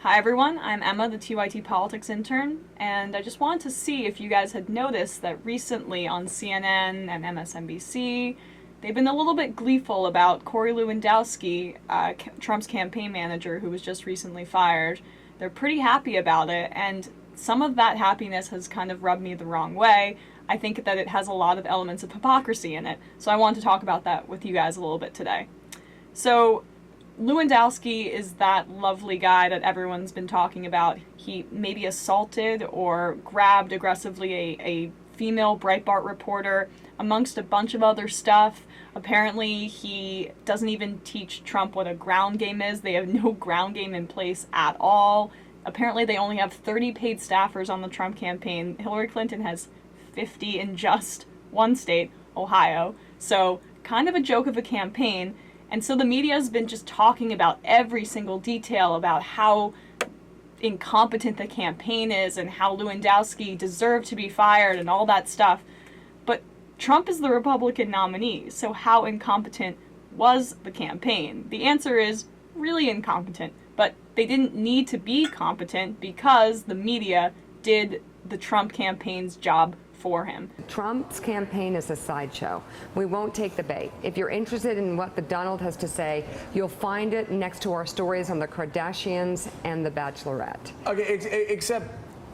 Hi everyone, I'm Emma, the TYT Politics intern, and I just wanted to see if you guys had noticed that recently on CNN and MSNBC, they've been a little bit gleeful about Corey Lewandowski, Trump's campaign manager, who was just recently fired. They're pretty happy about it, and some of that happiness has kind of rubbed me the wrong way. I think that it has a lot of elements of hypocrisy in it, so I wanted to talk about that with you guys a little bit today. So, Lewandowski is that lovely guy that everyone's been talking about. He maybe assaulted or grabbed aggressively a female Breitbart reporter, amongst a bunch of other stuff. Apparently, he doesn't even teach Trump what a ground game is. They have no ground game in place at all. Apparently, they only have 30 paid staffers on the Trump campaign. Hillary Clinton has 50 in just one state, Ohio. So, kind of a joke of a campaign. And so the media has been just talking about every single detail about how incompetent the campaign is and how Lewandowski deserved to be fired and all that stuff. But Trump is the Republican nominee, so how incompetent was the campaign? The answer is really incompetent, but they didn't need to be competent because the media did the Trump campaign's job for him. Trump's campaign is a sideshow. We won't take the bait. If you're interested in what the Donald has to say, you'll find it next to our stories on the Kardashians and the Bachelorette. Okay, except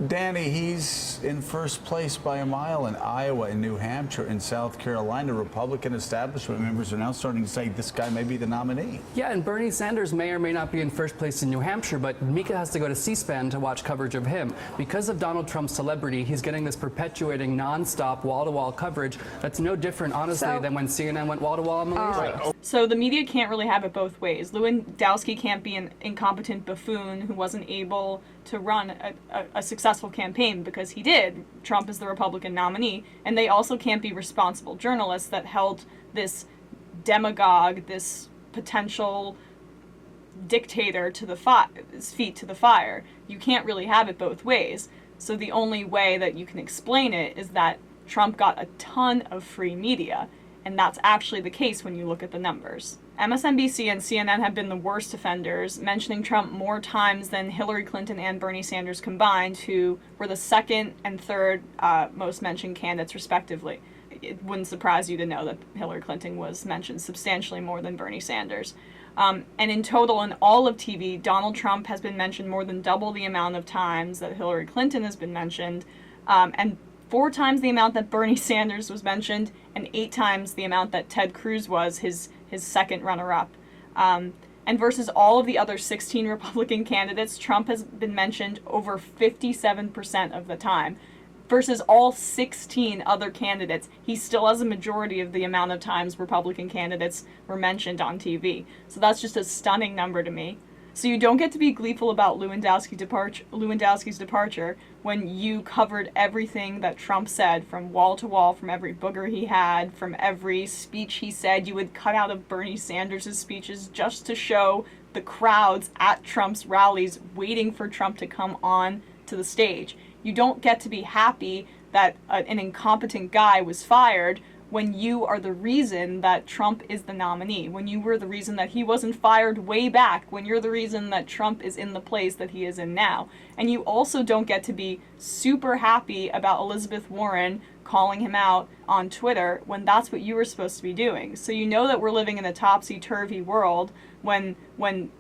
Danny, he's in first place by a mile in Iowa, in New Hampshire, in South Carolina. Republican establishment members are now starting to say this guy may be the nominee. Yeah, and Bernie Sanders may or may not be in first place in New Hampshire, but Mika has to go to C-SPAN to watch coverage of him. Because of Donald Trump's celebrity, he's getting this perpetuating nonstop wall-to-wall coverage that's no different, honestly, than when CNN went wall-to-wall in Malaysia. So the media can't really have it both ways. Lewandowski can't be an incompetent buffoon who wasn't able to run a successful campaign, because he did. Trump is the Republican nominee. And they also can't be responsible journalists that held this demagogue, this potential dictator to the feet to the fire. You can't really have it both ways. So the only way that you can explain it is that Trump got a ton of free media. And that's actually the case when you look at the numbers. MSNBC and CNN have been the worst offenders, mentioning Trump more times than Hillary Clinton and Bernie Sanders combined, who were the second and third most mentioned candidates, respectively. It wouldn't surprise you to know that Hillary Clinton was mentioned substantially more than Bernie Sanders. And in total, in all of TV, Donald Trump has been mentioned more than double the amount of times that Hillary Clinton has been mentioned, and 4 times the amount that Bernie Sanders was mentioned, and 8 times the amount that Ted Cruz was, his second runner-up. And versus all of the other 16 Republican candidates, Trump has been mentioned over 57% of the time. Versus all 16 other candidates, he still has a majority of the amount of times Republican candidates were mentioned on TV. So that's just a stunning number to me. So you don't get to be gleeful about Lewandowski's departure when you covered everything that Trump said from wall to wall, from every booger he had, from every speech he said. You would cut out of Bernie Sanders' speeches just to show the crowds at Trump's rallies waiting for Trump to come on to the stage. You don't get to be happy that an incompetent guy was fired when you are the reason that Trump is the nominee, when you were the reason that he wasn't fired way back, when you're the reason that Trump is in the place that he is in now. And you also don't get to be super happy about Elizabeth Warren calling him out on Twitter when that's what you were supposed to be doing. So you know that we're living in a topsy-turvy world when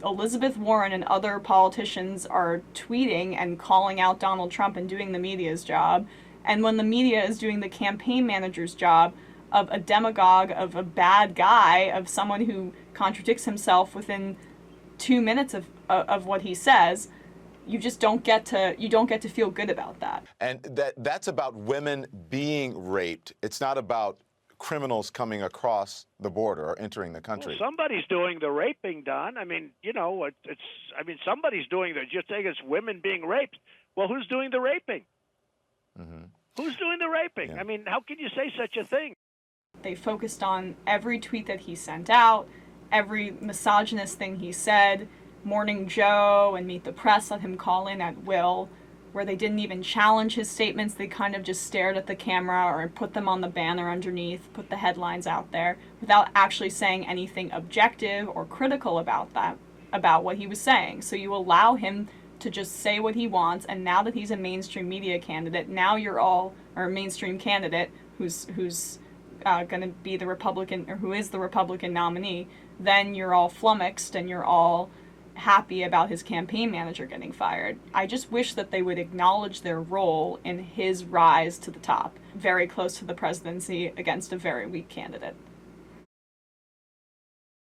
Elizabeth Warren and other politicians are tweeting and calling out Donald Trump and doing the media's job, and when the media is doing the campaign manager's job of a demagogue, of a bad guy, of someone who contradicts himself within 2 minutes of what he says. You just don't get to feel good about that. And that's about women being raped. It's not about criminals coming across the border or entering the country. Well, somebody's doing the raping, Don. I mean, somebody's doing the. You're saying it's women being raped. Well, who's doing the raping? Mm-hmm. Who's doing the raping? Yeah. I mean, how can you say such a thing? They focused on every tweet that he sent out, every misogynist thing he said. Morning Joe and Meet the Press let him call in at will, where they didn't even challenge his statements. They kind of just stared at the camera or put them on the banner underneath, put the headlines out there, without actually saying anything objective or critical about what he was saying. So you allow him to just say what he wants, and now that he's a mainstream media candidate, now you're all, or a mainstream candidate who's going to be the Republican, or who is the Republican nominee, then you're all flummoxed and you're all happy about his campaign manager getting fired. I just wish that they would acknowledge their role in his rise to the top, very close to the presidency against a very weak candidate.